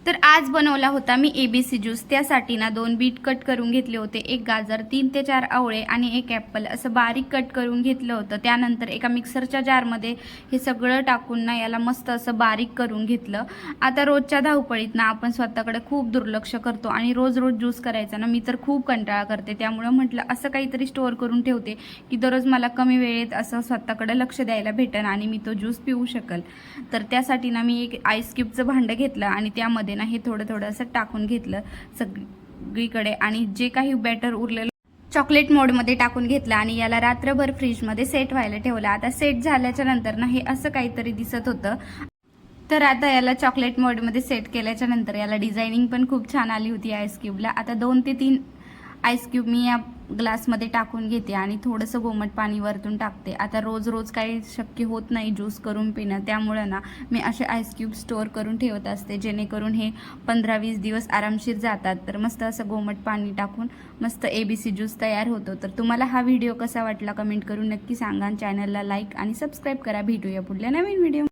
तर आज बनवला होता मी ABC ज्यूस। त्यासाठी ना 2 बीट कट करून घेतले होते, 1 गाजर, 3 ते 4 आवळे आणि 1 ॲपल असं बारीक कट करून घेतलं होतं। त्यानंतर एका मिक्सरच्या जारमध्ये हे सगळं टाकून ना याला मस्त असं बारीक करून घेतलं। आता रोजच्या धावपळीत ना आपण स्वतःकडे खूप दुर्लक्ष करतो आणि रोज रोज ज्यूस करायचा ना मी तर खूप कंटाळा करते। त्यामुळे म्हटलं असं काहीतरी स्टोअर करून ठेवते की दररोज मला कमी वेळेत असं स्वतःकडे लक्ष द्यायला भेटेल आणि मी तो ज्यूस पिऊ शकेल। तर त्यासाठी ना मी एक आईस क्यूबचं भांडं घेतलं आणि त्यामध्ये ना हे थोडं थोडं असं टाकून घेतलं सगळीकडे आणि जे काही बॅटर उरलेलं चॉकलेट मोडमध्ये टाकून घेतलं आणि याला रात्रभर फ्रीजमध्ये सेट व्हायला ठेवलं। आता सेट झाल्याच्या नंतर ना हे असं काहीतरी दिसत होतं। तर आता याला चॉकलेट मोडमध्ये सेट केल्याच्या नंतर याला डिझायनिंग पण खूप छान आली होती आईस क्यूबला। आता 2 ते 3 आईस क्यूब मी या ग्लासमध्ये टाकून घेते आणि थोडंसं कोमट पाणी वरतून टाकते। आता रोज रोज काही शक्य होत नाही ज्यूस करून पिणं, त्यामुळे ना मी असे आईस क्यूब स्टोअर करून ठेवत असते जेणेकरून हे 15-20 दिवस आरामशीर जातात। तर मस्त असं कोमट पाणी टाकून मस्त ABC ज्यूस तयार होतो। तर तुम्हाला हा व्हिडिओ कसा वाटला कमेंट करून नक्की सांगा। चॅनलला लाईक आणि सबस्क्राईब करा। भेटूया पुढल्या नवीन व्हिडिओ।